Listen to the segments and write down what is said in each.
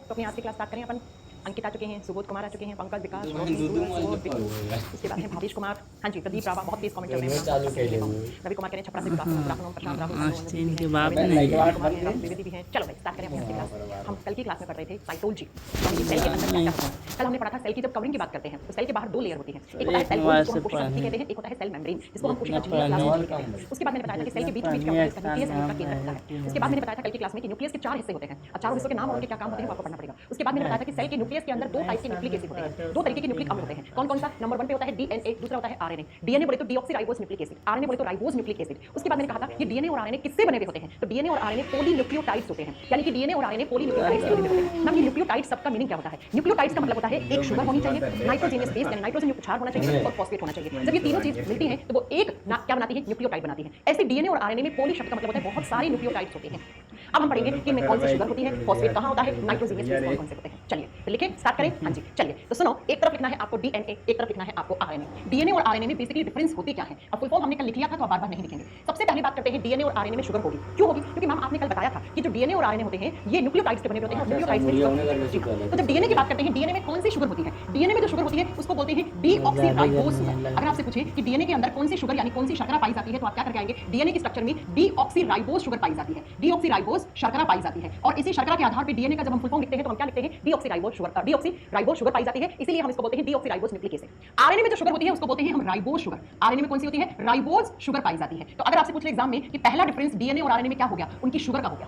तो अपनी आज की क्लास स्टार्ट करें अपन। अंकित आ चुके हैं, सुबोध कुमार आ चुके हैं, पंकज, विकास, इसके बाद में भावेश कुमार, हाँ जी प्रदीप रावा, बहुत तेज कमेंट कर रहे हैं। रवि कुमार कह रहे हैं छपरा से प्रशांत राहुल विवेदी भी हैं। चलो भाई स्टार्ट करें अपनी आज की क्लास। हम कल की क्लास में पढ़ रहे थे साइटोलॉजी, सेल के अंदर क्या होता है। कल हमने पढ़ा था सेल की जब कवरिंग की बात करते हैं तो सेल के बाहर दो लेयर होती है, एक होता है सेल वॉल जिसको हम कोशिका झिल्ली कहते हैं, एक होता है सेल मेम्ब्रेन जिसको हम कोशिका झिल्ली क्लास में कहते हैं। उसके बाद मैंने बताया था कि सेल के बीच बीच क्या होता है, इसका न्यूक्लियस है, इसका केंद्र होता है। उसके बाद मैंने बताया था कल की क्लास में कि न्यूक्लियस के 4 हिस्से होते हैं। अब चारों हिस्सों के नाम और उनके क्या काम होते हैं आपको पढ़ना पड़ेगा। उसके बाद मैंने बताया था कि सेल के न्यूक्लियस के अंदर दो टाइप के न्यूक्लिक एसिड होते हैं, दो तरीके के न्यूक्लिक अम्ल होते हैं। कौन कौन सा? नंबर 1 पे होता है डीएनए, दूसरा होता है आरएनए। डीएनए बोले तो डीऑक्सीराइबोस न्यूक्लिक एसिड, आरएनए बोले तो राइबोस न्यूक्लिक एसिड। उसके बाद मैंने कहा था ये डीएनए और आरएनए किससे बने हुए होते हैं, तो डीएनए और आरएनए पॉलीन्यूक्लियोटाइड्स होते हैं, यानी कि डीएनए और आरएनए पॉलीन्यूक्लियोटाइड्स से बने हुए होते हैं। नाम ये न्यूक्लियोटाइड्स सबका मीनिंग क्या होता है? न्यूक्लियोटाइड्स का मतलब होता है एक शुगर होनी चाहिए, नाइट्रोजनियस बेस यानी नाइट्रोजन युक्त क्षार होना चाहिए और फॉस्फेट होना चाहिए। जब ये तीनों चीज मिलती हैं तो वो एक क्या बनाती है? न्यूक्लियोटाइड बनाती है। ऐसे डीएनए और आरएनए में पॉली शब्द का मतलब होता है बहुत सारे न्यूक्लियोटाइड्स होते हैं। अब हम पढ़ेंगे कि इनमें कौन सी शुगर होती है, फॉस्फेट कहां होता है, नाइट्रोजनियस बेस कौन कौन से होते हैं। चलिए तो लिखें, स्टार्ट करें। हाँ जी चलिए तो सुनो, एक तरफ लिखना है आपको डीएनए, एक तरफ लिखना है आपको आरएनए। डीएनए और आरएनए में बेसिकली डिफरेंस होती क्या है? अब फुल फॉर्म हमने कल लिख लिया था तो आप बार-बार नहीं लिखेंगे। सबसे पहली बात करते हैं डीएनए और आरएनए में शुगर होगी। क्यों होगी? क्योंकि मैम आपने कल बताया था कि जो डीएनए और आरएनए होते हैं ये न्यूक्लियोटाइड्स के बने होते हैं और न्यूक्लियोटाइड्स में शुगर होती है। तो जब डीएनए की बात करते हैं, डीएनए में कौन सी शुगर होती है? डीएनए में जो शुगर होती है उसको बोलते हैं डीऑक्सीराइबोस शुगर। अगर आपसे पूछे कि डीएनए के अंदर कौन सी शुगर यानी कौन सी शर्करा पाई जाती है तो आप क्या करके आएंगे? डीएनए की स्ट्रक्चर में डीऑक्सीराइबोस शुगर पाई जाती है, डीऑक्सीराइबोस शर्करा पाई जाती है। और इसी शर्करा के आधार पर डीएनए का जब हम फुल फॉर्म लिखते हैं तो हम क्या लिखते हैं? डीऑक्सीराइबोस शुगर पाई जाती है, इसीलिए हम इसको बोलते हैं डीऑक्सीराइबोस न्यूक्लिक एसिड। आरएनए में जो शुगर होती है उसको बोलते हैं हम राइबोस शुगर। आरएनए में कौन सी होती है? राइबोस शुगर पाई जाती है। तो अगर आपसे पूछ ले एग्जाम में कि पहला डिफरेंस डीएनए और आरएनए में क्या हो गया, उनकी शुगर का हो गया।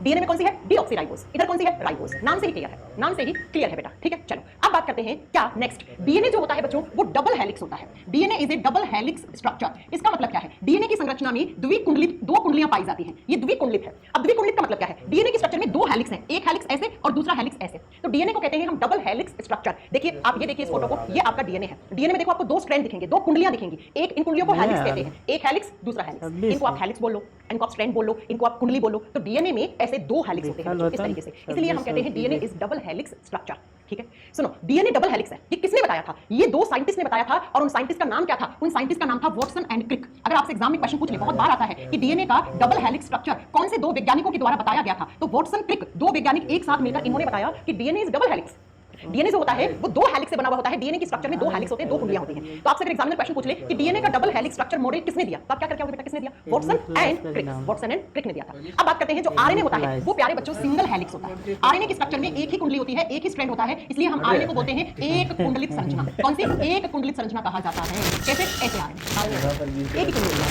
डीएनए में कौन सी है? डीऑक्सीराइबोस, इधर कौन सी है? राइबोस। नाम से ही क्लियर है, नाम से ही क्लियर है बेटा, ठीक है। चलो अब बात करते हैं क्या नेक्स्ट। डीएनए जो होता है बच्चों वो डबल हेलिक्स होता है। DNA is A double helix structure. इसका मतलब क्या है? डीएनए की संरचना में द्विकुंडलित दो कुंडलियां पाई जाती हैं, ये द्विकुंडलित है। अब द्विकुंडलित का मतलब क्या है? डीएनए की स्ट्रक्चर में दो हेलिक्स हैं, एक हेलिक्स ऐसे और दूसरा हेलिक्स ऐसे, तो डीएनए को कहते हैं हम डबल हेलिक्स स्ट्रक्चर। देखिए आप ये देखिए इस फोटो को, ये आपका डीएनए है। डीएनए में देखो आपको दो स्ट्रैंड दिखेंगे, दो कुंडलियां दिखेंगी, एक इन कुंडलियों को हेलिक्स कहते हैं, एक हेलिक्स दूसरा हेलिक्स। इनको आप हेलिक्स बोल लो, इनको आप स्ट्रैंड बोल लो, इनको आप कुंडली बोल लो। तो डीएनए में ऐसे दो हेलिक्स होते हैं इस तरीके से, इसलिए हम कहते हैं DNA is double helix structure, ठीक है। सुनो डीएनए डबल हेलिक्स है, ये किसने बताया था? ये दो साइंटिस्ट ने बताया था और उन साइंटिस्ट का नाम क्या था? उन साइंटिस्ट का नाम था वॉटसन एंड क्रिक। अगर आपसे एग्जाम में क्वेश्चन पूछ ले, बहुत बार आता है कि डीएनए का डबल हेलिक्स स्ट्रक्चर कौन से दो वैज्ञानिकों के द्वारा बताया गया था, तो वॉटसन क्रिक दो वैज्ञानिक एक साथ मिलकर इन्होंने बताया कि DNA is double helix. DNA जो होता है वो दो हेलिक्स से बना हुआ होता है। डीएनए की स्ट्रक्चर में दो हेलिक्स होते हैं, दो कुंडलियां होती हैं। तो आपसे अगर एग्जामिनर क्वेश्चन पूछ ले कि डीएनए का डबल हेलिक्स स्ट्रक्चर मॉडल किसने दिया, तो आप क्या करके आओगे बेटा? किसने दिया? Watson and Crick. Watson and Crick ने दिया था। अब बात करते हैं जो आरएनए होता है वो प्यारे बच्चों सिंगल हेलिक्स होता है। आरएनए की स्ट्रक्चर में एक ही कुंडली होती है, एक ही स्ट्रैंड होता है, इसलिए हम आरएनए को बोलते हैं एक कुंडलित संरचना। कौन सी? एक कुंडलित संरचना कहा जाता है। कैसे? ऐसे आरएनए एक ही कुंडली होती है,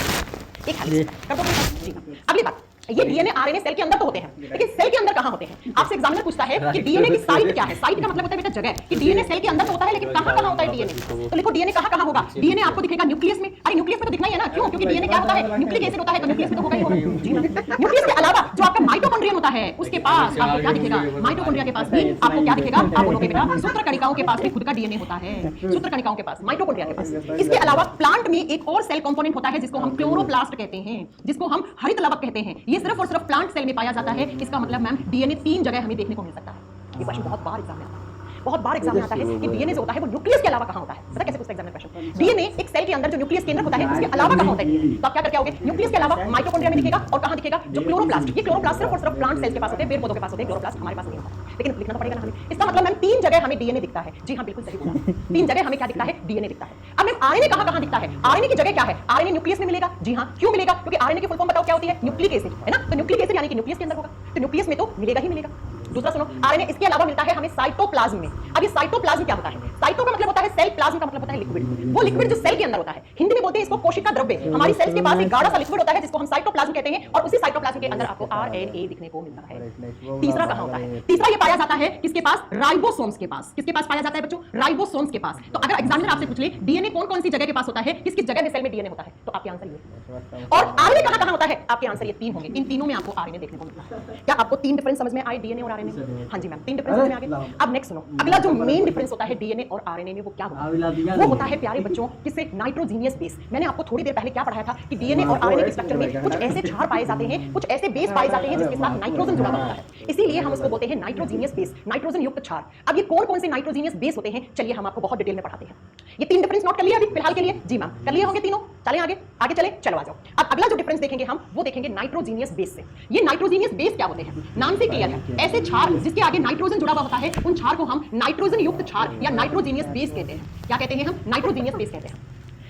एक हेलिक्स कर दो जी। अगली बात, ये डीएनए आरएनए सेल के अंदर तो होते हैं, लेकिन सेल के अंदर कहां होते हैं? आपसे एग्जामिनर पूछता है कि डीएनए की साइट क्या है। साइट का मतलब होता है बेटा जगह, कि डीएनए सेल के अंदर तो होता है लेकिन कहां कहां होता है डीएनए। तो लिखो डीएनए कहां कहां होगा। डीएनए आपको दिखेगा न्यूक्लियस में। अरे न्यूक्लियस में तो दिखना ही है ना, क्यों? क्योंकि डीएनए क्या होता है? न्यूक्लिक एसिड होता है, तो न्यूक्लियस में तो होगा ही होगा जी। न्यूक्लियस के अलावा जो आपका माइटोकॉन्ड्रियम होता है उसके पास आपको क्या दिखेगा? माइटोकॉन्ड्रिया के पास भी आपको क्या दिखेगा? आप बोलोगे बेटा सूत्रकणिकाओं के पास भी खुद का डीएनए होता है, सूत्रकणिकाओं के पास, माइटोकॉन्ड्रिया के पास। इसके अलावा प्लांट में एक और सेल कंपोनेंट होता है जिसको हम क्लोरोप्लास्ट कहते हैं, जिसको हम हरित लवक कहते हैं। ये सिर्फ और सिर्फ प्लांट सेल में पाया जाता है। इसका मतलब मैम डीएनए 3 जगह हमें देखने को मिल सकता है। ये क्वेश्चन बहुत बार एग्जाम में आता है, बहुत बार एग्जाम में आता है कि डीएनए जो होता है वो न्यूक्लियस के अलावा कहां होता है। पता कैसे पूछता है एग्जामिनर क्वेश्चन? डीएनए एक सेल के अंदर जो न्यूक्लियस केंद्र होता है उसके अलावा कहां होता है? तो आप क्या करके आओगे? न्यूक्लियस के अलावा माइटोकॉन्ड्रिया में दिखेगा और कहां दिखेगा? जो क्लोरोप्लास्ट, ये क्लोरोप्लास्ट सिर्फ और सिर्फ प्लांट सेल्स के पास होते हैं, पेड़ पौधों के पास होते हैं, क्लोरोप्लास्ट हमारे पास नहीं होता, लेकिन लिखना तो पड़ेगा ना हमें। इसका मतलब मैम 3 जगह हमें डीएनए दिखता है। जी हां बिल्कुल सही बोला, 3 जगह हमें क्या दिखता है? डीएनए दिखता है। अब मैम आरएनए कहां कहां दिखता है? आरएनए की जगह क्या है? आरएनए न्यूक्लियस में मिलेगा। जी हां, क्यों मिलेगा? क्योंकि आरएनए की फुल फॉर्म बताओ क्या होती है? न्यूक्लिक एसिड, है ना। तो न्यूक्लिक एसिड यानी कि न्यूक्लियस के अंदर होगा, तो न्यूक्लियस में तो मिलेगा ही मिलेगा। दूसरा सुनो, आरएनए इसके अलावा मिलता है हमें साइटोप्लाज्म में। अब ये साइटोप्लाज्म क्या होता है? साइटो का मतलब होता है सेल, प्लाज्म का मतलब होता है लिक्विड। वो लिक्विड जो सेल के अंदर होता है, हिंदी में बोलते हैं इसको कोशिका द्रव्य। हमारी सेल्स के पास एक गाढ़ा सा लिक्विड होता है जिसको हम साइटोप्लाज्म कहते हैं, और उसी साइटोप्लाज्म के अंदर आपको आरएनए दिखने को मिलता है। तीसरा कहां होता है? तीसरा ये पाया जाता है किसके पास? राइबोसोम्स के पास। किसके पास पाया जाता है बच्चों? राइबोसोम्स के पास। तो अगर एग्जामिनर आपसे पूछ ले डीएनए कौन कौन सी जगह के पास होता है, किस किस जगह में सेल में डीएनए होता है, तो आपके आंसर ये। और आरएनए कहां कहां होता है? आपके आंसर ये 3 होंगे। इन तीनों में आपको आरएनए देखने को मिलता है। क्या आपको 3 डिफरेंस समझ में आए डीएनए और आरएनए में? हां जी मैम, 3 डिफरेंस समझ में आ गए। अब नेक्स्ट सुनो, अगला जो मेन डिफरेंस होता है डीएनए और आरएनए में वो क्या होता है? वो होता है प्यारे बच्चों किससे? Nitrogenous base. मैंने आपको थोड़ी देर पहले क्या पढ़ाया था कि डीएनए और आरएनए के स्ट्रक्चर में कुछ ऐसे क्षार पाए जाते हैं, कुछ ऐसे बेस पाए जाते हैं जिसके साथ नाइट्रोजन जुड़ा हुआ होता है, इसीलिए हम उसको बोलते हैं नाइट्रोजीनियस बेस, नाइट्रोजन युक्त क्षार। अब ये कौन कौन से नाइट्रोजीनियस बेस होते हैं, चलिए हम आपको बहुत डिटेल में पढ़ाते हैं। ये 3 डिफरेंस नोट कर लिया अभी फिलहाल के लिए? जी मैम कर लिए होंगे तीनों। चलें आगे, आगे चले, चलो आ जाओ। अब अगला जो डिफरेंस देखेंगे हम वो देखेंगे नाइट्रोजीनियस बेस से। ये नाइट्रोजीनियस बेस क्या होते हैं? नाम से क्लियर है, ऐसे क्षार जिसके आगे नाइट्रोजन जुड़ा हुआ होता है, उन क्षार को हम नाइट्रोजन युक्त क्षार या नाइट्रोजीनियस बेस कहते हैं। क्या कहते हैं हम? नाइट्रोजीनियस बेस कहते हैं।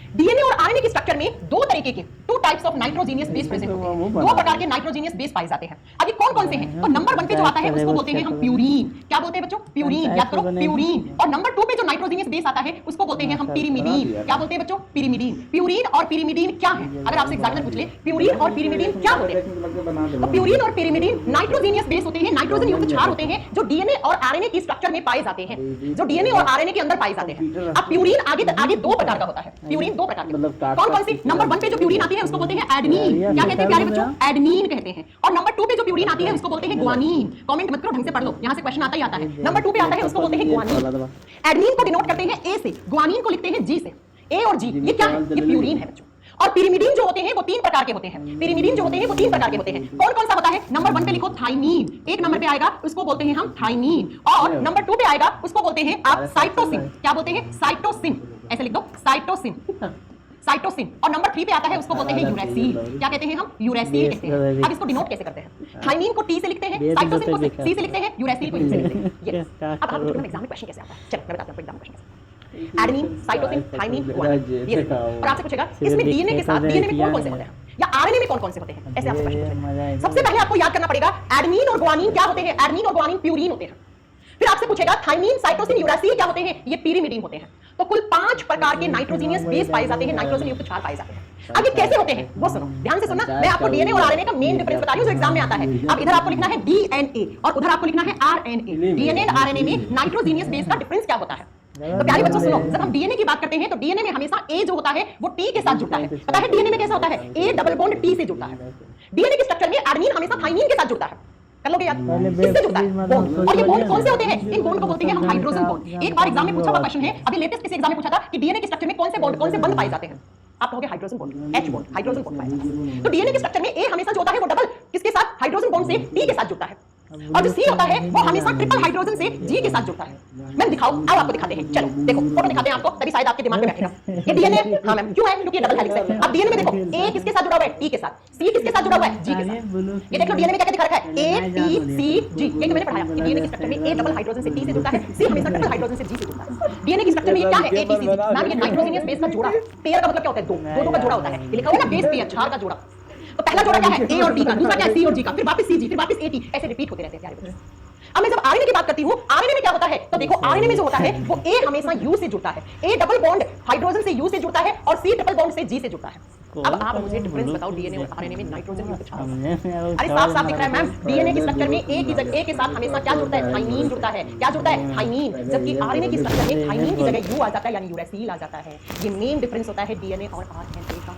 डीएनए और आरएनए की स्ट्रक्चर में दो तरीके के, two types of nitrogenous base present होते हैं। दो प्रकार के नाइट्रोजीनियस बेस पाए जाते हैं। अब ये कौन कौन से हैं? तो नंबर 1 पे जो आता है उसको बोलते हैं हम प्यूरीन। क्या बोलते हैं बच्चों? प्यूरीन। याद करो, प्यूरीन। और नंबर 2 पे जो नाइट्रोजीनियस बेस आता है उसको बोलते हैं हम पिरिमिडीन। क्या बोलते हैं बच्चों? पिरिमिडीन। प्यूरीन और पिरिमिडीन क्या है? अगर आपसे एग्जामिनर पूछ ले प्यूरीन और पिरिमिडीन क्या होते हैं, तो प्यूरीन और पिरिमिडीन नाइट्रोजीनियस बेस होते हैं, नाइट्रोजन युक्त क्षार होते हैं जो डीएनए और आरएनए की स्ट्रक्चर में पाए जाते हैं, जो डीएनए और आरएनए के अंदर पाए जाते हैं। अब प्यूरीन आगे दो प्रकार का होता है। प्यूरीन दो प्रकार के, कौन कौन सी? नंबर 1 पे जो प्यूरीन आती है उसको बोलते हैं एडनीन। क्या कहते हैं प्यारे बच्चों? एडनीन कहते हैं। और नंबर 2 पे जो प्यूरीन आती है उसको बोलते हैं ग्वानीन। कमेंट मत करो, ढंग से पढ़ लो, यहां से क्वेश्चन आता ही आता है। नंबर 2 पे आता है उसको बोलते हैं ग्वानीन। एडनीन को डिनोट करते हैं ए से, ग्वानीन को लिखते हैं जी से। ए और जी ये क्या है? ये प्यूरीन है बच्चों। और पिरिमिडीन जो होते हैं वो 3 प्रकार के होते हैं। पिरिमिडीन जो होते हैं वो 3 प्रकार के होते हैं। कौन कौन सा होता है? नंबर 1 पे लिखो थाइमीन, एक नंबर पे आएगा उसको बोलते हैं हम थाइमीन। और नंबर 2 पे आएगा उसको बोलते हैं आप साइटोसिन। क्या बोलते हैं? साइटोसिन। ऐसे लिख दो, साइटोसिन। साइटोसिन। और नंबर 3 पे आता है उसको बोलते हैं यूरेसिल। क्या कहते हैं हम? यूरेसिल कहते हैं। अब इसको डिनोट कैसे करते हैं? थाइमीन को टी से लिखते हैं, साइटोसिन को सी से लिखते हैं, यूरेसिल को ई से लिखते हैं। ये अब आप एग्जाम में क्वेश्चन कैसे आता है, चलो मैं बताता हूं एग्जाम में question. Adenine, cytosine, thymine, guanine, ये और आपसे पूछेगा इसमें डीएनए के साथ डीएनए में कौन कौन से होते हैं या आरएनए में कौन कौन से होते हैं, ऐसे आपसे क्वेश्चन पूछेगा। सबसे पहले आपको याद करना पड़ेगा एडेनिन और ग्वानीन क्या होते हैं? एडेनिन और ग्वानीन प्यूरीन होते हैं। फिर आपसे पूछेगा थाइमीन, साइटोसिन, यूरासिल क्या होते हैं? ये पिरिमिडीन होते हैं। तो कुल 5 प्रकार के नाइट्रोजीनियस बेस पाए जाते हैं, नाइट्रोजन युक्त क्षार पाए जाते हैं। अब ये कैसे होते हैं वो सुनो, ध्यान से सुनना। मैं आपको डीएनए और आरएनए का मेन डिफरेंस बता रही हूं जो एग्जाम में आता है। अब इधर आपको लिखना है डीएनए और उधर आपको लिखना है आरएनए। डीएनए और आरएनए में नाइट्रोजीनियस बेस का डिफरेंस क्या होता है? तो प्यारे बच्चों सुनो, जब हम डीएनए की बात करते हैं तो डीएनए में हमेशा ए जो होता है वो टी के साथ जुड़ता है। पता है डीएनए में कैसा होता है? ए डबल बॉन्ड टी से जुड़ता है। डीएनए के स्ट्रक्चर में एडेनिन हमेशा थाइमीन के साथ जुड़ता है। कर लोगे याद? इससे जुड़ता है बॉन्ड। और ये बॉन्ड कौन से होते हैं? इन बॉन्ड को बोलते हैं हम हाइड्रोजन बॉन्ड। एक बार एग्जाम में पूछा हुआ क्वेश्चन है, अभी लेटेस्ट किसी एग्जाम में पूछा था कि डीएनए के स्ट्रक्चर में कौन से बॉन्ड, कौन से बंध पाए जाते हैं? आप कहोगे hydrogen bond, H bond, hydrogen bond पाए जाते हैं। तो डीएनए के स्ट्रक्चर में ए हमेशा जो होता है वो डबल किसके साथ? हाइड्रोजन बॉन्ड से टी के साथ जुड़ता है। और जो सी होता है वो हमेशा ट्रिपल हाइड्रोजन से जी के साथ जुड़ता है। मैम दिखाओ, अब आपको दिखाते हैं। चलो देखो फोटो दिखाते हैं आपको, तभी शायद आपके दिमाग में बैठेगा। ये डीएनए, हां मैम क्यों है? क्योंकि डबल हेलिक्स है। अब डीएनए में देखो ए किसके साथ जुड़ा हुआ है? टी के साथ। सी किसके साथ जुड़ा हुआ है? जी के साथ। ये देख लो डीएनए में क्या क्या दिखा रखा है? ए टी सी जी। ये मैंने पढ़ाया कि डीएनए के स्ट्रक्चर में ए डबल हाइड्रोजन से टी से जुड़ता है, सी हमेशा ट्रिपल हाइड्रोजन से जी से जुड़ता है। डीएनए की स्ट्रक्चर में ये क्या है? A T C G. Ma'am ये नाइट्रोजीनियस बेस का जोड़ा है। पेयर का मतलब क्या होता है? दो का जोड़ा होता है। ये लिखा हुआ है ना बेस पेयर, क्षार का जोड़ा। तो पहला जोड़ा क्या है? ए और डी का, दूसरा क्या है? सी और जी का, फिर वापस सी जी, फिर वापस ए टी, ऐसे रिपीट होते रहते हैं प्यारे बच्चों। अब मैं जब आरएनए की बात करती हूं, आरएनए में क्या होता है? तो देखो आरएनए में जो होता है वो ए हमेशा यू से जुड़ता है। ए डबल बॉन्ड हाइड्रोजन से यू से जुड़ता है और सी ट्रिपल बॉन्ड से जी से जुड़ता है। अब आप मुझे डिफरेंस बताओ डीएनए और आरएनए में नाइट्रोजन युक्त क्षार। अरे साफ साफ दिख रहा है मैम, डीएनए की स्ट्रक्चर में ए की जगह ए के साथ हमेशा क्या जुड़ता है? थाइमीन जुड़ता है। क्या जुड़ता है? थाइमीन। जबकि आरएनए की स्ट्रक्चर में थाइमीन की जगह यू आ जाता है, यानी यूरेसिल आ जाता है। ये मेन डिफरेंस होता है डीएनए और आरएनए का।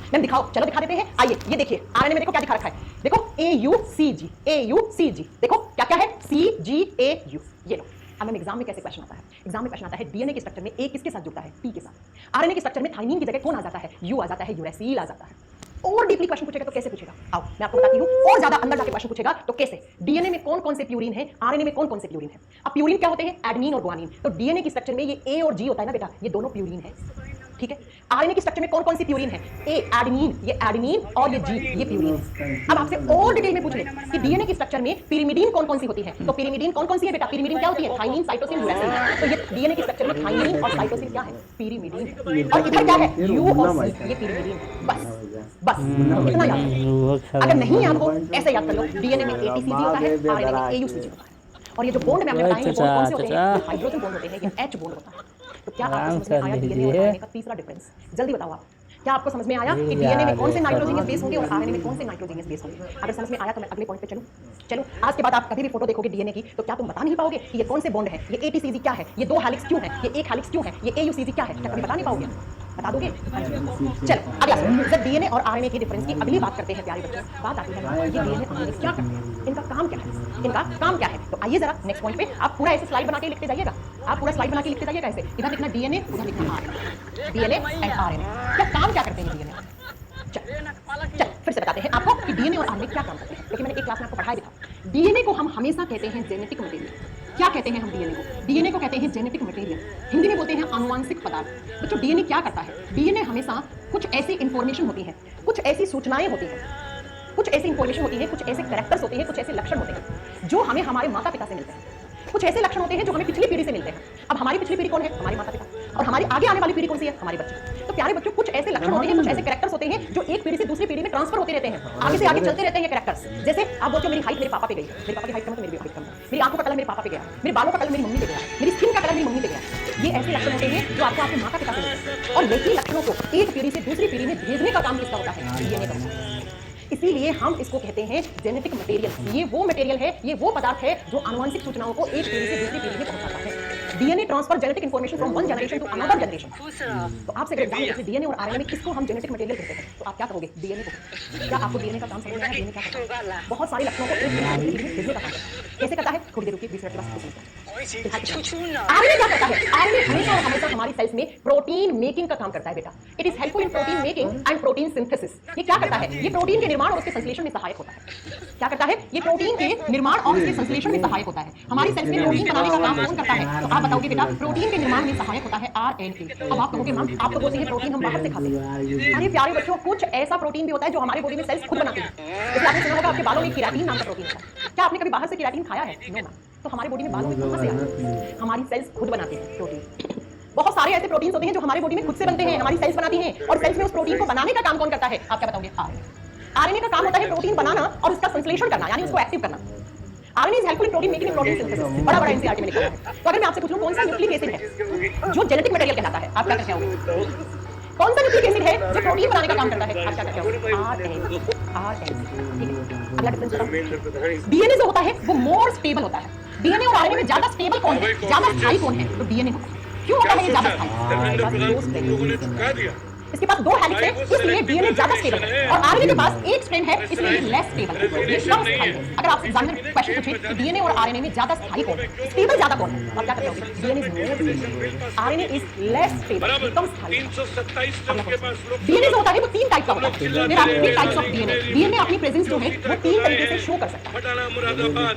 मैम दिखाओ, चलो दिखा देते हैं। आइए ये देखिए आरएनए में देखो क्या दिखा रखा है। देखो ए यू सी जी, ए यू सी जी। देखो क्या क्या है? सी जी ए यू। ये लो। अब मैम एग्जाम में कैसे क्वेश्चन आता है? एग्जाम में क्वेश्चन आता है डीएनए के स्ट्रक्चर में ए किसके साथ जुड़ता है? टी के साथ। आरएनए के स्ट्रक्चर में थाइमीन की जगह कौन आ जाता है? यू आ जाता है, यूरेसिल आ जाता है। और डीपली क्वेश्चन पूछेगा तो कैसे पूछेगा? आओ मैं आपको बताती हूँ। और ज्यादा अंदर जाके क्वेश्चन पूछेगा तो कैसे? डीएनए में कौन कौन से प्यूरीन है, आरएनए में कौन कौन से प्यूरीन है? अब प्यूरीन क्या होते हैं? एडेनिन और ग्वानीन। तो डीएनए की स्ट्रक्चर में ये ए और जी होता है ना बेटा, ये दोनों प्यूरीन है। ठीक है। आरएनए की स्ट्रक्चर में कौन कौन सी प्यूरीन है? ए एडेनिन, ये एडेनिन और ये जी, ये प्यूरीन है। अब आपसे और डिटेल में पूछ ले कि डीएनए की स्ट्रक्चर में पिरिमिडीन कौन कौन सी होती है? तो पिरिमिडीन कौन कौन सी है बेटा? पिरिमिडीन क्या होती है? Thymine, cytosine, uracil. तो ये डीएनए की स्ट्रक्चर में थाइमीन और साइटोसिन क्या है? पिरिमिडीन। और इधर क्या है? यू और सी, ये पिरिमिडीन। बस बस इतना याद। अगर नहीं याद हो ऐसे याद कर लो, डीएनए में एटीसीजी होता है, आरएनए में एयूसीजी होता है। और ये जो बॉन्ड मैं आपने बताए हैं कौन से होते हैं? हाइड्रोजन बॉन्ड होते हैं, ये एच बॉन्ड होता है। तो क्या आपको समझ में आया डीएनए और आरएनए का तीसरा डिफरेंस? जल्दी बताओ आप, क्या आपको समझ में आया कि डीएनए में कौन से नाइट्रोजीनियस बेस होंगे और आरएनए में कौन से नाइट्रोजीनियस बेस होंगे? अगर समझ में आया तो मैं अगले पॉइंट पे चलूं। चलो आज के बाद आप कभी भी फोटो देखोगे डीएनए की तो क्या तुम बता नहीं पाओगे कि ये कौन से बॉन्ड है, ये एटीसीजी क्या है, ये 2 हेलिक्स क्यों है, ये 1 हेलिक्स क्यों है, ये एयूसीजी क्या है? क्या कभी बता नहीं पाओगे? बता दोगे? चलो अगला जब डीएनए और आरएनए के डिफरेंस की अगली बात करते हैं प्यारे बच्चों, बात आती है कि डीएनए आरएनए क्या करते हैं, इनका काम क्या है, इनका काम क्या है। तो आइए जरा नेक्स्ट पॉइंट पे आप पूरा ऐसे स्लाइड बना के लिखते जाइएगा, आप पूरा स्लाइड बना के लिखते जाइएगा। ऐसे इधर लिखना डीएनए, उधर लिखना आरएनए, डीएनए एंड आरएनए क्या काम क्या करते हैं डीएनए। चल फिर से बताते हैं आपको कि डीएनए और आरएनए क्या काम करते हैं, क्योंकि मैंने एक क्लास में आपको पढ़ाया भी था। डीएनए को हम हमेशा कहते हैं जेनेटिक मटेरियल। क्या कहते हैं हम डीएनए को? डीएनए को कहते हैं जेनेटिक मटेरियल, हिंदी में बोलते हैं आनुवांशिक पदार्थ। बच्चों डीएनए क्या करता है? डीएनए हमेशा कुछ ऐसी इंफॉर्मेशन होती है, कुछ ऐसी सूचनाएं होती हैं, कुछ ऐसी इंफॉर्मेशन होती है, कुछ ऐसे कैरेक्टर्स होते हैं, कुछ ऐसे लक्षण होते हैं जो हमें हमारे माता पिता से मिलते हैं। कुछ ऐसे लक्षण होते हैं जो हमें पिछली पीढ़ी से मिलते हैं। अब हमारी पिछली पीढ़ी कौन है? हमारे माता पिता। और हमारी आगे आने वाली पीढ़ी कौन सी है? हमारे बच्चे। तो प्यारे बच्चों, कुछ ऐसे लक्षण होते हैं, कुछ ऐसे कैरेक्टर्स होते हैं जो एक पीढ़ी से दूसरी पीढ़ी में ट्रांसफर होते रहते हैं, आगे से आगे चलते रहते हैं कैरेक्टर्स। जैसे आप बोलते हो मेरी हाइट मेरे पापा पे गई, मेरे पापा की हाइट कम है तो मेरी भी हाइट कम है, मेरी आंखों का कलर मेरे पापा पे गया, मेरे बालों का कलर मेरी मम्मी पे गया, मेरी स्किन का कलर मेरी मम्मी पे गया। ये ऐसे लक्षण होते हैं जो आपको आपके माता पिता से मिलते हैं, और यही लक्षणों को एक पीढ़ी से दूसरी पीढ़ी में भेजने का काम किसका होता है? डीएनए का होता है। इसीलिए हम इसको कहते हैं जेनेटिक मटेरियल। ये वो मटेरियल है, ये वो पदार्थ है जो आनुवंशिक सूचनाओं को एक पीढ़ी से दूसरी पीढ़ी में पहुंचाता है। DNA transfer genetic information from one generation to another generation. तो आपसे अगर एग्जाम में डीएनए और आरएनए में किसको हम जेनेटिक मटेरियल कहते हैं, तो आप क्या कहोगे? डीएनए को। क्या आपको डीएनए का काम समझ में आया? डीएनए क्या करता है? बहुत सारे लक्षणों को एक पीढ़ी से दूसरी पीढ़ी में भेजने का काम करता है। कैसे करता है? थोड़ी देर रुकिए, 20 मिनट के बाद समझते हैं। आरएनए क्या करता है? आरएनए हमेशा और हमेशा हमारी सेल्स में प्रोटीन मेकिंग का काम करता है बेटा। It is helpful in protein making and protein synthesis. ये क्या करता है? ये प्रोटीन के निर्माण और उसके संश्लेषण में सहायक होता है। क्या करता है? ये प्रोटीन के निर्माण और उसके संश्लेषण में सहायक होता है। हमारी सेल्स में प्रोटीन बनाने का काम कौन करता है? तो आप बताओगे बेटा, प्रोटीन के निर्माण में सहायक होता है आरएनए। अब आप कहोगे मैम आप तो बोलते हैं प्रोटीन हम बाहर से खाते हैं। अरे प्यारे बच्चों, कुछ ऐसा प्रोटीन भी होता है जो हमारे बॉडी में सेल्स खुद बनाती है। जैसे आपने सुना होगा आपके बालों में केराटिन नाम का प्रोटीन होता है। क्या आपने कभी बाहर से केराटिन खाया है? No ma'am. तो हमारे बॉडी में बालों में कहां से आता है? हमारी सेल्स खुद बनाती है प्रोटीन। बहुत सारे ऐसे प्रोटीन्स होते हैं जो हमारे बॉडी में खुद से बनते हैं, हमारी सेल्स बनाती हैं, और सेल्स में उस प्रोटीन को बनाने का काम कौन करता है? आप क्या बताओगे? आरएनए। आरएनए का काम होता है प्रोटीन बनाना और उसका संश्लेषण करना, यानी उसको एक्टिव करना। RNA is helpful in protein making and protein synthesis. बड़ा एनसीईआरटी में लिखा है। तो अगर मैं आपसे पूछूं कौन सा न्यूक्लिक एसिड है जो जेनेटिक मटेरियल कहलाता है, आप क्या कहते हो? कौन सा न्यूक्लिक एसिड है जो प्रोटीन बनाने का काम करता है? आप क्या कहते हो? आरएनए। आरएनए। ठीक है, अगला डिफरेंस बताओ। डीएनए जो होता है वो मोर स्टेबल होता है। डीएनए और आरएनए में ज्यादा स्टेबल कौन है, ज्यादा स्थायी कौन है? तो डीएनए होता है। क्यों होता है ये ज्यादा स्थायी? इसके पास 2 हेलिक्स है, इसलिए डीएनए ज्यादा स्टेबल है, और आरएनए के पास एक स्ट्रैंड है, इसलिए ये लेस स्टेबल है, ये कम स्थायी है। अगर आपसे एग्जामिनर क्वेश्चन पूछे कि डीएनए और आरएनए में ज्यादा स्थायी कौन है, स्टेबल ज्यादा कौन है, आप क्या करोगे? DNA is more stable, RNA is less stable, कम स्थायी। डीएनए जो होता है वो 3 टाइप का होता है। There are 3 types of DNA. DNA अपनी प्रेजेंस जो है वो 3 तरीके से शो कर सकता है।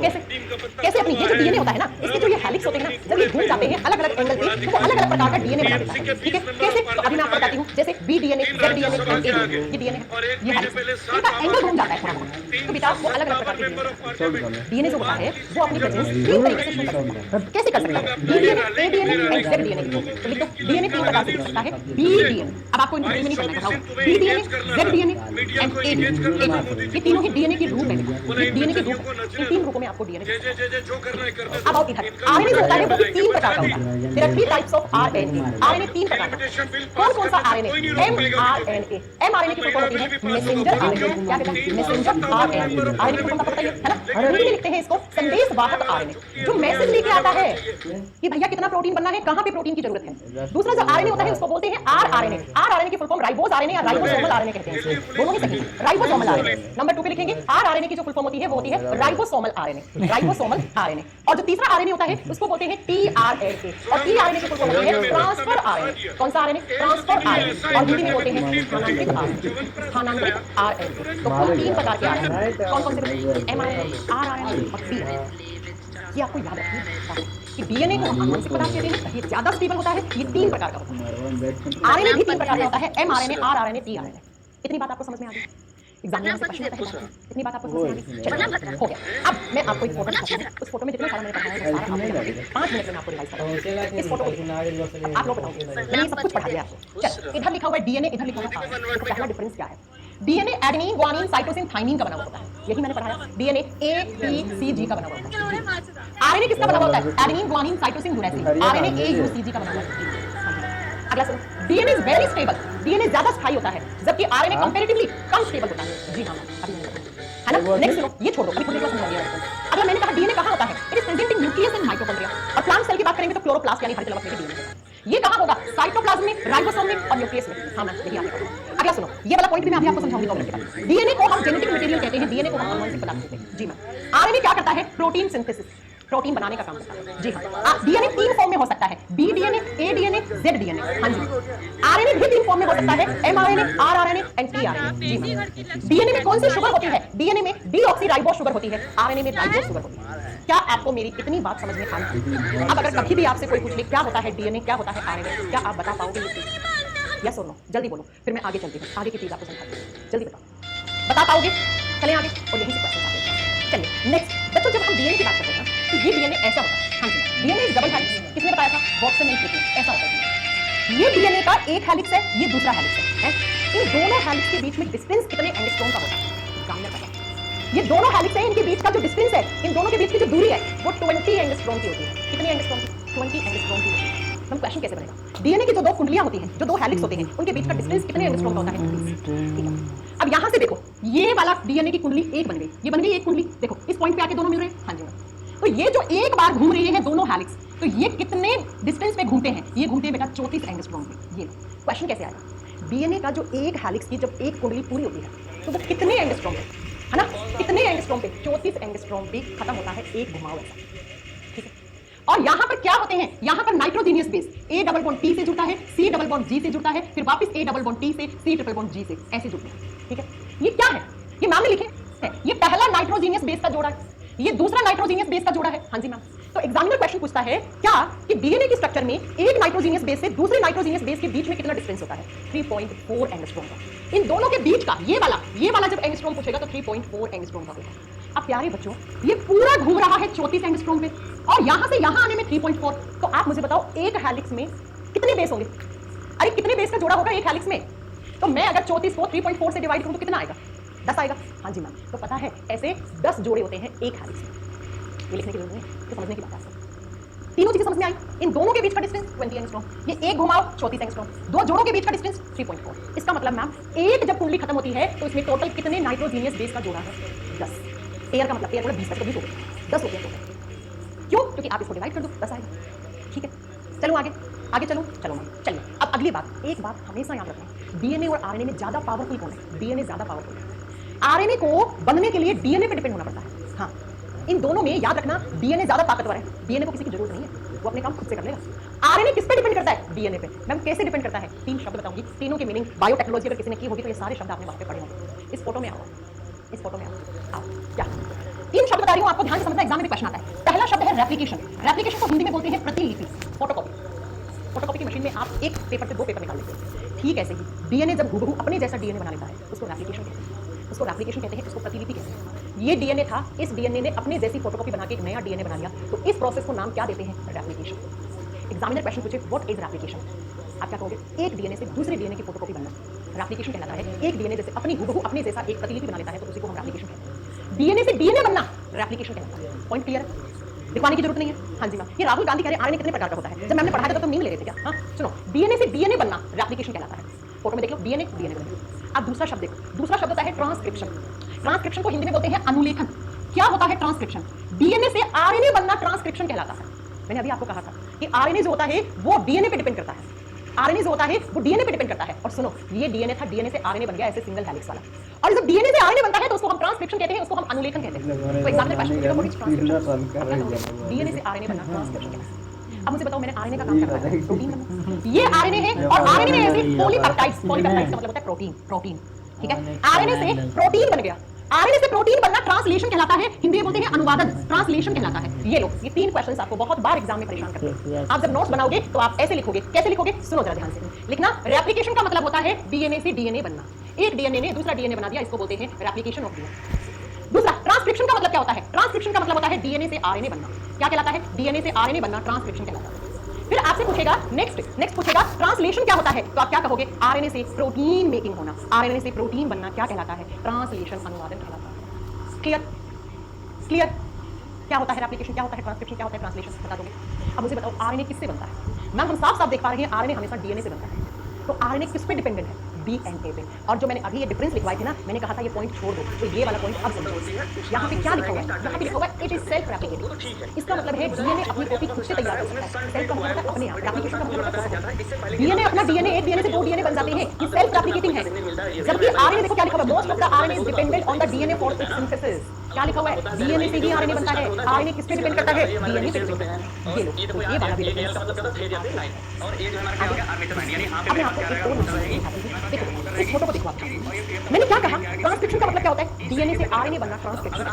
कैसे? कैसे अपनी ये जो डीएनए होता है ना, इसके जो ये हेलिक्स होते हैं ना, जब ये घूम जाते हैं अलग-अलग एंगल पे, तो वो अलग-अलग प्रकार का डीएनए बना देता है। ठीक है? कैसे? तो अभी मैं आपको बताती हूं। जैसे बी डीएनए, जेड डीएनए और ए डीएनए, ये डीएनए है, ये हेलिक्स, इनका एंगल घूम जाता है थोड़ा बहुत। तो बेटा वो अलग-अलग प्रकार के डीएनए जो होता है वो अपनी प्रेजेंस 3 तरीके से शो कर सकता है। कैसे कर सकता है? B DNA, A DNA and Z DNA. तो लिख दो, डीएनए 3 प्रकार से दिख सकता है। बी डीएनए, अब आपको इनको नहीं करना बताओ, B DNA, Z DNA and A DNA, ये तीनों ही डीएनए की रूप है। ये डीएनए की रूप है, इन 3 रूपों में आपको डीएनए। अब आओ इधर, आरएनए जो होता है वो 3 प्रकार का होता है। There are 3 types of RNA. RNA 3 प्रकार का। कौन-कौन सा आरएनए? एमआरएनए। एमआरएनए की फुल फॉर्म होती है मैसेंजर आरएनए। क्या कहते हैं? Messenger RNA. आरएनए की फुल फॉर्म पता ही है ना? हिंदी में लिखते हैं इसको संदेशवाहक आरएनए, जो मैसेज लेके आता है कि भैया कितना प्रोटीन बनना है, कहां पे प्रोटीन की जरूरत है। दूसरा जो आरएनए होता है उसको बोलते हैं आरआरएनए। आरआरएनए की फुल फॉर्म राइबोज आरएनए या राइबोसोमल आरएनए कहते हैं। दोनों ही सही है। राइबोसोमल आरएनए नंबर 2 पे लिखेंगे। आरआरएनए की जो फुल फॉर्म होती है वो होती है राइबोसोमल आरएनए। Ribosomal RNA. और जो तीसरा आरएनए होता है उसको बोलते हैं टीआरएनए, और टीआरएनए की फुल फॉर्म होती है ट्रांसफर आरएनए। कौन सा आरएनए? Transfer RNA. और हिंदी में बोलते हैं स्थानांतरित आरएनए। स्थानांतरित आरएनए। तो कुल 3 प्रकार के आरएनए कौन-कौन से? एमआरएनए, आरआरएनए और टीआरएनए। ये आपको याद रखना कि डीएनए को हम आनुवंशिक पदार्थ कहते हैं, ये ज्यादा स्टेबल होता है, ये 3 प्रकार का होता है। आरएनए भी 3 प्रकार का होता है, एमआरएनए, आरआरएनए, टीआरएनए। इतनी बात आपको समझ में आ गई? एग्जामिनर से क्वेश्चन होता है, इतनी बात आपको समझ में आ गई? चलो हो गया। अब मैं आपको एक फोटो दिखाती हूं। उस फोटो में जितना सारा मैंने पढ़ाया है वो सारा आपको 5 मिनट में मैं आपको रिवाइज करूंगा। इस फोटो को देखिए। आप लोग बताओ, मैंने ये सब कुछ पढ़ा दिया आपको। चल, इधर लिखा हुआ है डीएनए, इधर लिखा हुआ है आरएनए। देखो पहला डिफरेंस क्या है? DNA adenine, guanine, cytosine, thymine का बना हुआ होता है। यही मैंने पढ़ाया। डीएनए ए, बी, सी, जी का बना हुआ होता है। आरएनए किसका बना हुआ होता है? Adenine, guanine, cytosine, uracil. RNA A, U, C, G का बना हुआ है। अगला सुनो, DNA is very stable. DNA ज्यादा स्थायी होता है, जबकि आरएनए कंपैरेटिवली कम स्टेबल होता है। जी हां, अभी है ना? नेक्स्ट सुनो, ये छोड़ दो, अभी खुद को समझ लिया। अगला मैंने कहा डीएनए कहां होता है? It is present in nucleus and mitochondria. और प्लांट सेल की बात करेंगे तो क्लोरोप्लास्ट यानी हर में डीएनए होता है। ये कहां होगा? साइटोप्लाज्म में, राइबोसोम में और न्यूक्लियस में। हां मैम, यही आपने कहा। अगला सुनो, ये वाला पॉइंट भी मैं अभी आपको समझाऊंगी 2 मिनट के बाद। डीएनए को हम जेनेटिक मटेरियल कहते हैं, डीएनए को हम आनुवंशिक पदार्थ कहते हैं। जी मैम। आरएनए क्या करता है? प्रोटीन सिंथेसिस, प्रोटीन बनाने का काम करता है। जी हाँ। डीएनए 3 फॉर्म में हो सकता है, B DNA, A DNA, Z DNA. हाँ जी। आरएनए भी 3 फॉर्म में हो सकता है, एमआरएनए, आरआरएनए एंड टीआरएनए। जी हाँ। डीएनए में कौन सी शुगर होती है? डीएनए में डीऑक्सीराइबोस शुगर होती है, आरएनए में राइबोस शुगर होती है। क्या आपको मेरी इतनी बात समझ में आई? अब अगर कभी भी आपसे कोई पूछ ले क्या होता है डीएनए, क्या होता है आरएनए, क्या आप बता पाओगे? यस और नो? जल्दी बोलो, फिर मैं आगे चलती हूँ, आगे की चीज आपको समझाती हूँ। जल्दी बताओ, बता पाओगे? चलें आगे। और यही से क्वेश्चन आते हैं। चलिए नेक्स्ट बच्चों, जब हम डीएनए की बात करते हैं ना, तो ये डीएनए ऐसा होता है। हाँ जी, डीएनए डबल हेलिक्स, किसने बताया था? वॉटसन एंड क्रिक, ऐसा होता है। ये डीएनए का एक हेलिक्स है, ये दूसरा हेलिक्स है। इन दोनों हेलिक्स के बीच में डिस्टेंस कितने एंगस्ट्रॉम का होता है? एग्जामिनर पता है। ये दोनों हेलिक्स है, इनके बीच का जो डिस्टेंस है, इन दोनों के बीच की जो दूरी है, वो 20 एंगस्ट्रॉम की होती है। कितनी एंगस्ट्रॉम की? 20 एंगस्ट्रॉम की होती है। हम क्वेश्चन कैसे बनेगा? डीएनए की जो दो कुंडलियां होती हैं, जो दो हेलिक्स होते हैं, उनके बीच का डिस्टेंस कितने एंगस्ट्रॉम का होता है? 20। ठीक है, अब यहां से देखो, ये वाला डीएनए की कुंडली एक बन गई, ये बन गई एक कुंडली। देखो इस पॉइंट पे आके दोनों मिल रहे हैं। हाँ जी, तो ये जो एक बार घूम रहे हैं दोनों हेलिक्स, तो ये कितने डिस्टेंस पे घूमते हैं? ये घूमते हैं बेटा 34 एंगस्ट्रॉम पे। ये क्वेश्चन कैसे आएगा? डीएनए का जो एक हेलिक्स की जब एक कुंडली पूरी होती है, तो वो कितने एंगस्ट्रॉम पे, है ना, कितने एंगस्ट्रॉम पे? 34 एंगस्ट्रॉम पे खत्म होता है एक घुमाव ऐसा। ठीक है, और यहां पर क्या होते हैं? यहां पर nitrogenous base A double bond T से जुड़ता है, C डबल बॉन्ड G से जुड़ता है, फिर वापस A डबल बॉन्ड T से, C ट्रिपल बॉन्ड G से, ऐसे जुड़ते हैं। ठीक है, ये क्या है? ये मैम ने लिखे है, ये पहला नाइट्रोजीनियस बेस का जोड़ा है, ये दूसरा नाइट्रोजीनियस बेस का जोड़ा है। हाँ जी मैम, तो एग्जामिनर क्वेश्चन पूछता है क्या कि डीएनए की स्ट्रक्चर में एक नाइट्रोजीनियस बेस से दूसरे नाइट्रोजीनियस बेस के बीच में कितना डिस्टेंस होता है? 3.4 एंगस्ट्रॉम का। इन दोनों के बीच का ये वाला जब एंगस्ट्रॉम पूछेगा तो 3.4 एंगस्ट्रॉम का होगा। अब प्यारे बच्चों, ये पूरा घूम रहा है 34 एंगस्ट्रॉम पे, और यहां से यहां आने में 3.4। तो आप मुझे बताओ एक हेलिक्स में कितने बेस होंगे? अरे कितने बेस का जोड़ा होगा एक हेलिक्स में? तो मैं अगर 34 को 3.4 से डिवाइड करूं तो कितना आएगा? 10 आएगा। हाँ जी मैम, तो पता है ऐसे 10 जोड़े होते हैं एक हेलिक्स में। ये लिखने की जरूरत नहीं, तो समझने की बात है। तीनों चीजें समझ में आई। इन दोनों के बीच का डिस्टेंस 20 एंगस्ट्रॉम, ये एक घुमाव 34 एंगस्ट्रॉम, दो जोड़ों के बीच का डिस्टेंस 3.4। इसका मतलब मैम एक जब कुंडली खत्म होती है तो इसमें टोटल कितने नाइट्रोजीनियस बेस का जोड़ा है? 10। एयर का मतलब एयर बोला 20 का, 20 हो गए, 10 हो गए टोटल। क्यों? क्योंकि आप इसको डिवाइड कर दो, 10 आएगा। ठीक है, चलो आगे आगे चलो मैम, चलिए अब अगली बात। एक बात हमेशा याद रखना, डीएनए और आरएनए में ज्यादा पावरफुल कौन है? डीएनए ज्यादा पावरफुल है। आरएनए को बनने के लिए डीएनए पे डिपेंड होना पड़ता है। हाँ, इन दोनों में याद रखना डीएनए ज्यादा ताकतवर है, डीएनए को किसी की जरूरत नहीं है, वो अपने काम खुद से कर लेगा। आरएनए किस पे डिपेंड करता है? डीएनए पे। मैम कैसे डिपेंड करता है? 3 शब्द बताऊंगी, तीनों के मीनिंग बायोटेक्नोलॉजी अगर किसी ने की होगी तो ये सारे शब्द आपने वहां पे पढ़े होंगे। इस फोटो में आओ, इस फोटो में आओ, क्या 3 शब्द बता रही हूं, आपको ध्यान से समझना, एग्जाम में क्वेश्चन आता है। पहला शब्द है रेप्लिकेशन। रेप्लिकेशन को हिंदी में बोलते हैं प्रतिलिपि, फोटोकॉपी। फोटोकॉपी की मशीन में आप एक पेपर से 2 पेपर निकाल लेते हैं। ठीक ऐसे ही डीएनए जब हूबहू अपने जैसा डीएनए बना लेता है, उसको रेप्लिकेशन कहते हैं, उसको रेप्लिकेशन कहते हैं, इसको प्रतिलिपि कहते हैं। ये डीएनए था, इस डीएनए ने अपने जैसी फोटोकॉपी बना के एक नया डीएनए बना लिया, तो इस प्रोसेस को नाम क्या देते हैं? रेप्लिकेशन। एग्जामिनर क्वेश्चन पूछे व्हाट इज रेप्लिकेशन, आप क्या कहोगे? एक डीएनए से दूसरे डीएनए की फोटोकॉपी बनना रेप्लिकेशन कहलाता है। एक डीएनए जैसे अपनी हूबहू अपने जैसा एक प्रतिलिपि बना लेता है, तो उसी को हम रेप्लिकेशन कहते हैं। डीएनए से डीएनए बनना रेप्लिकेशन कहलाता है। पॉइंट क्लियर है? दिखवाने की जरूरत नहीं है। हाँ जी मैम, ये राहुल गांधी कह रहे आरएनए कितने प्रकार का होता है? जब मैंने पढ़ाया था तो नींद ले रहे थे क्या? हाँ सुनो, डीएनए से डीएनए बनना रेप्लिकेशन कहलाता है। फोटो में देख लो, डीएनए डीएनए बनेगा। अब दूसरा शब्द देखो, दूसरा शब्द होता है ट्रांसक्रिप्शन। ट्रांसक्रिप्शन को हिंदी में बोलते हैं अनुलेखन। क्या होता है ट्रांसक्रिप्शन? डीएनए से आरएनए बनना ट्रांसक्रिप्शन कहलाता है। मैंने अभी आपको कहा था कि आरएनए जो होता है वो डीएनए पे डिपेंड करता है, आरएनए जो होता है वो डीएनए पे डिपेंड करता है। और सुनो, ये डीएनए था, डीएनए से आरएनए बन गया ऐसे सिंगल हेलिक्स वाला, और जब डीएनए से आरएनए बनता है तो उसको हम ट्रांसक्रिप्शन कहते हैं, उसको हम अनुलेखन कहते हैं। तो एग्जामिनर क्वेश्चन पूछेगा व्हाट इज ट्रांसक्रिप्शन, डीएनए से आरएनए बनना ट्रांसक्रिप्शन कहलाता है। अब मुझे बताओ, मैंने आरएनए का काम क्या करता है? प्रोटीन बनना। ये आरएनए है, और आरएनए में ऐसे पॉलीपेप्टाइड्स, पॉलीपेप्टाइड्स का मतलब होता है प्रोटीन, प्रोटीन। ठीक है, आरएनए से प्रोटीन बन गया, आरएनए से प्रोटीन बनना ट्रांसलेशन कहलाता है, हिंदी में बोलते हैं अनुवादन, ट्रांसलेशन कहलाता है। ये लो, ये 3 क्वेश्चंस आपको बहुत बार एग्जाम में परेशान करते हैं। आप जब नोट्स बनाओगे तो आप ऐसे लिखोगे, कैसे लिखोगे? सुनो जरा ध्यान से लिखना। रेप्लिकेशन का मतलब होता है डीएनए से डीएनए बनना, एक डीएनए ने दूसरा डीएनए बना दिया, इसको बोलते हैं रेप्लिकेशन ऑफ डीएनए। दूसरा ट्रांसक्रिप्शन का मतलब क्या होता है? ट्रांसक्रिप्शन का मतलब होता है डीएनए से आरएनए बनना। क्या कहलाता है? डीएनए से आरएनए बनना ट्रांसक्रिप्शन कहलाता है। फिर आपसे पूछेगा नेक्स्ट पूछेगा ट्रांसलेशन क्या होता है, तो आप क्या कहोगे? आरएनए से प्रोटीन मेकिंग होना, आरएनए से प्रोटीन बनना क्या कहलाता है? ट्रांसलेशन, अनुवादन कहलाता है। क्लियर? क्लियर? क्या होता है रेप्लिकेशन, क्या होता है ट्रांसक्रिप्शन, क्या होता है ट्रांसलेशन, बता दोगे? अब मुझे बताओ आरएनए किससे बनता है? मैम हम साफ साफ देख पा रहे हैं आरएनए हमेशा डीएनए से बनता है, तो आरएनए किस पे डिपेंडेंट है? डीएनए पे। और जो मैंने अभी ये डिफरेंस लिखवाए थे ना, मैंने कहा था ये पॉइंट छोड़ दो, तो ये वाला पॉइंट अब समझो। यहाँ पे क्या लिखा हुआ है? यहाँ पे लिखा हुआ है इट इज सेल्फ रेप्लिकेटिंग। इसका मतलब है डीएनए अपनी कॉपी खुद से तैयार कर सकता है। सेल्फ का मतलब है अपने आप, रेप्लिकेशन का मतलब है डीएनए अपना डीएनए, एक डीएनए से 2 डीएनए बन जाते हैं, ये सेल्फ रेप्लिकेटिंग है। जबकि आरएनए देखो क्या लिखा हुआ है, most of the RNA is dependent on the DNA for its synthesis. क्या लिखा हुआ है? डीएनए से ही आरएनए बनता है। आरएनए किस पे डिपेंड करता है? डीएनए पे डिपेंड करता है। ये लो, तो ये वाला भी डिफरेंस और ये जो हमारा क्या हो गया आर्मेचर यानी यहां पे आपको क्या रहेगा? देखो इस फोटो को देखो आप। मैंने क्या कहा? ट्रांसक्रिप्शन का मतलब क्या होता है? डीएनए से आरएनए बनना ट्रांसक्रिप्शन।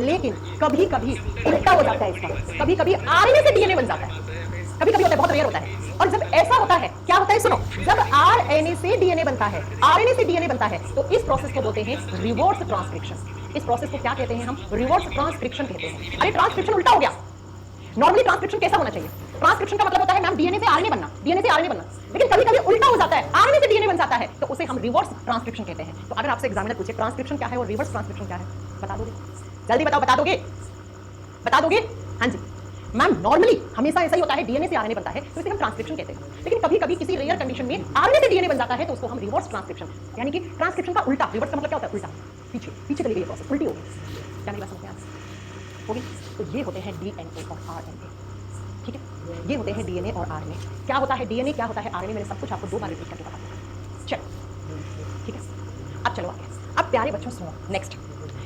लेकिन कभी-कभी उल्टा हो जाता है इसका, कभी-कभी आरएनए से डीएनए बन जाता है, कभी-कभी होता है, बहुत रेयर होता है। और जब ऐसा होता है, क्या होता है? सुनो, जब आरएनए से डीएनए बनता है, आरएनए से डीएनए बनता है, तो इस प्रोसेस को बोलते हैं रिवर्स ट्रांसक्रिप्शन। इस प्रोसेस को क्या कहते हैं हम? रिवर्स ट्रांसक्रिप्शन कहते हैं। अरे ट्रांसक्रिप्शन उल्टा हो गया। नॉर्मली ट्रांसक्रिप्शन कैसा होना चाहिए? ट्रांसक्रिप्शन का मतलब होता है मैम डीएनए से आरएनए बनना, डीएनए से आरएनए बनना, लेकिन कभी कभी उल्टा हो जाता है, आरएनए से डीएनए बन जाता है, तो उसे हम रिवर्स ट्रांसक्रिप्शन कहते हैं। तो अगर आपसे एग्जामिनर पूछे ट्रांसक्रिप्शन क्या है और रिवर्स ट्रांसक्रिप्शन क्या है, बता दोगे? जल्दी बताओ, बता दोगे? बता दोगे? हाँ जी मैम, नॉर्मली हमेशा ऐसा ही होता है, डीएनए से आरएनए बनता है तो इसे हम ट्रांसक्रिप्शन कहते हैं, लेकिन कभी कभी किसी रेयर कंडीशन में आरएनए से डीएनए बन जाता है तो उसको हम रिवर्स ट्रांसक्रिप्शन, यानी कि ट्रांसक्रिप्शन का उल्टा। रिवर्स का मतलब क्या होता है? उल्टा, पीछे पीछे चली गई प्रोसेस, उल्टी हो गई। क्या मेरी बात समझ में आ रही होगी? तो ये होते हैं डीएनए और आरएनए, ठीक है? ये होते हैं डीएनए और आरएनए। क्या होता है डीएनए, क्या होता है आरएनए, मैंने सब कुछ आपको 2 बार रिपीट करके बता दिया। चलो ठीक है, अब चलो आगे। अब प्यारे बच्चों सुनो, नेक्स्ट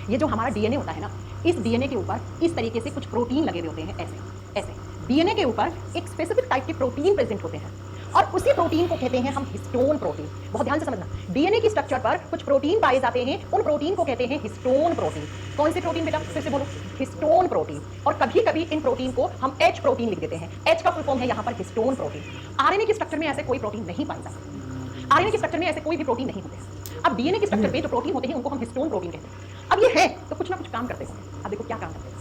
ये जो हमारा डीएनए होता है ना, इस डीएनए के ऊपर इस तरीके से कुछ प्रोटीन लगे हुए होते हैं, ऐसे ऐसे डीएनए के ऊपर एक स्पेसिफिक टाइप के प्रोटीन प्रेजेंट होते हैं और उसी प्रोटीन को कहते हैं हम हिस्टोन प्रोटीन। बहुत ध्यान से समझना, डीएनए की स्ट्रक्चर पर कुछ प्रोटीन पाए जाते हैं, उन प्रोटीन को कहते हैं हिस्टोन प्रोटीन। कौन से प्रोटीन बेटा? फिर से बोलो, हिस्टोन प्रोटीन। और कभी कभी इन प्रोटीन को हम एच प्रोटीन लिख देते हैं, एच का फुल फॉर्म है यहाँ पर हिस्टोन प्रोटीन। आरएनए की स्ट्रक्चर में ऐसे कोई प्रोटीन नहीं पाए जाते, आरएनए की स्ट्रक्चर में ऐसे कोई भी प्रोटीन नहीं होते। अब डीएनए की स्ट्रक्चर पे जो प्रोटीन होते हैं उनको हम हिस्टोन प्रोटीन कहते हैं। अब ये है तो कुछ ना कुछ काम करते हैं। अब देखो क्या काम करते हैं,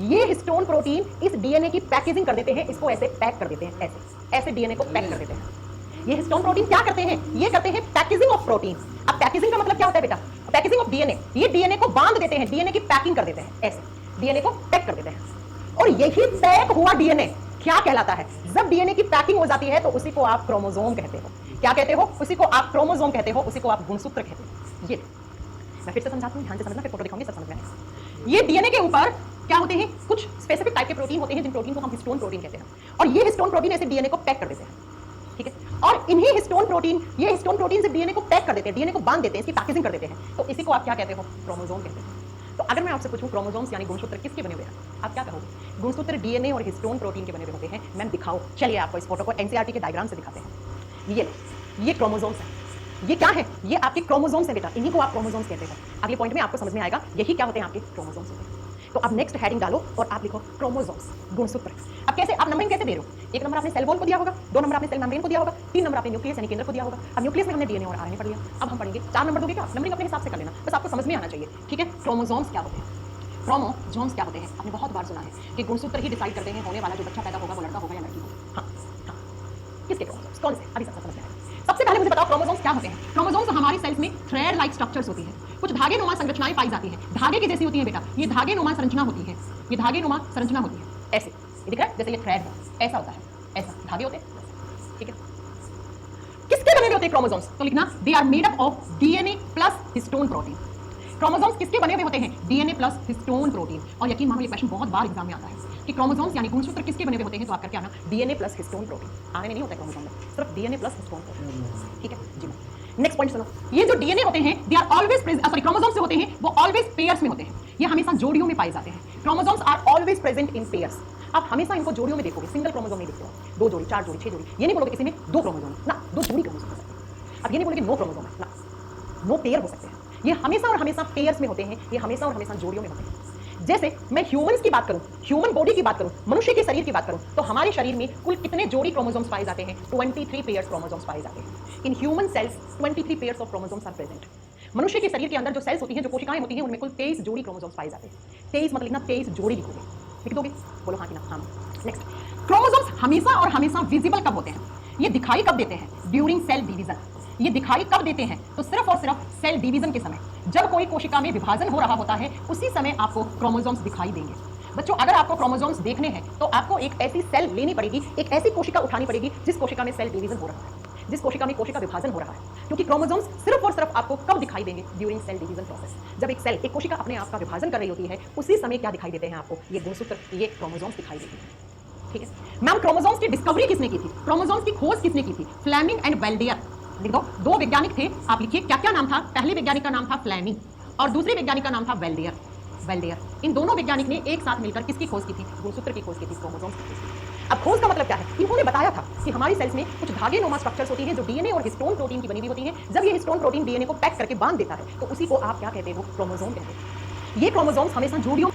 ये हिस्टोन प्रोटीन इस डीएनए की पैकेजिंग कर देते हैं, इसको ऐसे पैक कर देते हैं, ऐसे ऐसे डीएनए को पैक कर देते हैं। ये हिस्टोन प्रोटीन क्या करते हैं? ये करते हैं पैकेजिंग ऑफ प्रोटीन। अब पैकेजिंग का मतलब क्या होता है बेटा? Packaging of DNA. ये डीएनए को बांध देते हैं, डीएनए की पैकिंग कर देते हैं, ऐसे डीएनए को पैक कर देते हैं। और यही पैक हुआ डीएनए क्या कहलाता है? जब डीएनए की पैकिंग हो जाती है तो उसी को आप क्रोमोसोम कहते हो। क्या कहते हो? उसी को आप क्रोमोसोम कहते हो, उसी को आप गुणसूत्र कहते हो। ये मैं फिर से समझाती हूँ, ध्यान से समझना, फिर फोटो दिखाऊंगी, सब समझ में आएगा। ये डीएनए के ऊपर क्या होते हैं? कुछ स्पेसिफिक टाइप के प्रोटीन होते हैं, जिन प्रोटीन को हम हिस्टोन प्रोटीन कहते हैं। और ये हिस्टोन प्रोटीन ऐसे डीएनए को पैक कर देते हैं, ठीक है? और इन्हीं हिस्टोन प्रोटीन, ये हिस्टोन प्रोटीन से डीएनए को पैक कर देते हैं, डीएनए को बांध देते हैं, इसकी पैकेजिंग कर देते हैं। तो इसी को आप क्या कहते हो? क्रोमोसोम कहते हैं। तो अगर मैं आपसे पूछूं क्रोमोसोम्स यानी गुणसूत्र किसके बने हुए हैं, आप क्या कहोगे? गुणसूत्र डीएनए और हिस्टोन प्रोटीन के बने हुए होते हैं। मैम दिखाओ, चलिए आपको इस फोटो को एनसीईआरटी के डायग्राम से दिखाते हैं। ये क्रोमोसोम्स है। ये क्या है? ये आपके क्रोमोसोम्स है बेटा, इन्हीं को आप क्रोमोसोम्स कहते हैं। अगले पॉइंट में आपको समझ में आएगा यही क्या होते हैं, आपके क्रोमोसोम्स होते हैं। तो अब नेक्स्ट हेडिंग डालो और आप लिखो क्रोमोसोम्स, गुणसूत्र। अब कैसे आप नंबरिंग कैसे दे रहे हो? 1 नंबर आपने सेल वॉल को दिया होगा, 2 नंबर आपने सेल मेम्ब्रेन को दिया होगा, 3 नंबर आपने न्यूक्लियस यानी केंद्र को दिया होगा। अब न्यूक्लियस में हमने डीएनए और आरएनए पढ़ लिया, अब हम पढ़ेंगे 4 नंबर दोगे क्या? नंबरिंग अपने हिसाब से कर लेना, बस आपको समझ में आना चाहिए, ठीक है? क्रोमोसोम्स क्या होते हैं? क्रोमोसोम्स क्या होते हैं? आपने बहुत बार सुना है कि गुणसूत्र ही डिसाइड करते हैं होने वाला जो बच्चा पैदा होगा वो लड़का होगा या लड़की होगा। हाँ हाँ, किसके क्रोमोसोम्स? कौन से? अभी सबसे समझ में आएगा। सबसे पहले मुझे बताओ क्रोमोसोम्स क्या होते हैं? क्रोमोसोम्स हमारी सेल्स में थ्रेड लाइक स्ट्रक्चर्स होती है, कुछ धागे नुमा संरचनाएं पाई जाती है, धागे की जैसी होती है बेटा, ये धागे नुमा संरचना होती है, ये धागे नुमा संरचना होती है, ऐसे ये दिख रहा है, जैसे ये थ्रेड है, ऐसा होता है, ऐसा धागे होते हैं, ठीक है? किसके बने हुए होते हैं क्रोमोसोम्स? तो लिखना they are made up of DNA plus histone protein. Chromosomes किसके बने हुए होते हैं? DNA plus histone protein. और यकीन मानो ये क्वेश्चन बहुत बार एग्जाम में आता है कि क्रोमोसोम्स यानी गुणसूत्र किसके बने हुए होते हैं, तो आप करके आना DNA plus histone protein. RNA नहीं होता है क्रोमोसोम में, सिर्फ डीएनए प्लस हिस्टोन प्रोटीन, ठीक है जी। नेक्स्ट पॉइंट सुनो, ये जो डीएनए होते हैं they are always sorry chromosomes जो होते हैं वो ऑलवेज पेयर्स में होते हैं, ये हमेशा जोड़ियों में पाए जाते हैं। Chromosomes are always present in pairs. आप हमेशा इनको जोड़ियों में देखोगे, सिंगल क्रोमोसोम नहीं देखते हो, 2 जोड़ी 4 जोड़ी 6 जोड़ी, ये नहीं बोलोगे किसी में 2 क्रोमोसोम ना, 2 जोड़ी क्रोमोसोम हो सकते हैं। अब ये नहीं बोलोगे नो क्रोमोसोम है ना, नो पेयर हो सकते हैं। ये हमेशा और हमेशा पेयर्स में होते हैं, ये हमेशा और हमेशा जोड़ियों में होते हैं। जैसे मैं ह्यूमंस की बात करूं, ह्यूमन बॉडी की बात करूं, मनुष्य के शरीर की बात करूं, तो हमारे शरीर में कुल कितने जोड़ी क्रोमोसोम्स पाए जाते हैं? 23 पेयर्स क्रोमोसोम्स पाए जाते हैं। In human cells 23 pairs of chromosomes are present. मनुष्य के शरीर के अंदर जो सेल्स होती हैं, जो कोशिकाएं होती हैं, उनमें कुल 23 जोड़ी क्रोमोसोम्स पाए जाते हैं। 23 मतलब लिखना, 23 जोड़ी लिखोगे, लिख दोगे? बोलो हाँ कि ना? हाँ। नेक्स्ट, क्रोमोसोम्स हमेशा और हमेशा विजिबल कब होते हैं? ये दिखाई कब देते हैं? During cell division. ये दिखाई कब देते हैं? तो सिर्फ और सिर्फ सेल डिवीजन के समय, जब कोई कोशिका में विभाजन हो रहा होता है, उसी समय आपको क्रोमोसोम्स दिखाई देंगे। बच्चों अगर आपको क्रोमोसोम्स देखने हैं तो आपको एक ऐसी सेल लेनी पड़ेगी, एक ऐसी कोशिका उठानी पड़ेगी जिस कोशिका में सेल डिवीजन हो रहा है, जिस कोशिका में कोशिका विभाजन हो रहा है, क्योंकि क्रोमोसोम्स सिर्फ और सिर्फ आपको कब दिखाई देंगे? During cell division process. जब एक सेल, एक कोशिका अपने आप का विभाजन कर रही होती है, उसी समय क्या दिखाई देते हैं आपको? ये गुणसूत्र, ये क्रोमोसोम्स दिखाई देते हैं, ठीक है? मैम क्रोमोसोम्स की डिस्कवरी किसने की थी? क्रोमोसोम्स की खोज किसने की थी? फ्लेमिंग एंड वेल्डियर। लिख दो, 2 वैज्ञानिक थे, आप लिखिए क्या क्या नाम था? पहले वैज्ञानिक का नाम था फ्लेमिंग और दूसरे वैज्ञानिक का नाम था वेल्डियर। इन दोनों वैज्ञानिक ने एक साथ मिलकर किसकी खोज की थी? गुणसूत्र की खोज की थी, क्रोमोसोम्स की खोज की थी। अब खोज का मतलब क्या है? इन्होंने बताया था कि हमारी सेल्स में कुछ धागे नुमा स्ट्रक्चर्स होती हैं जो डीएनए और हिस्टोन प्रोटीन की बनी हुई होती हैं। जब ये हिस्टोन प्रोटीन डीएनए को पैक करके बांध देता है तो उसी को आप क्या कहते हो? क्रोमोसोम कहते हैं। ये क्रोमोसोम्स हमेशा जोड़ियों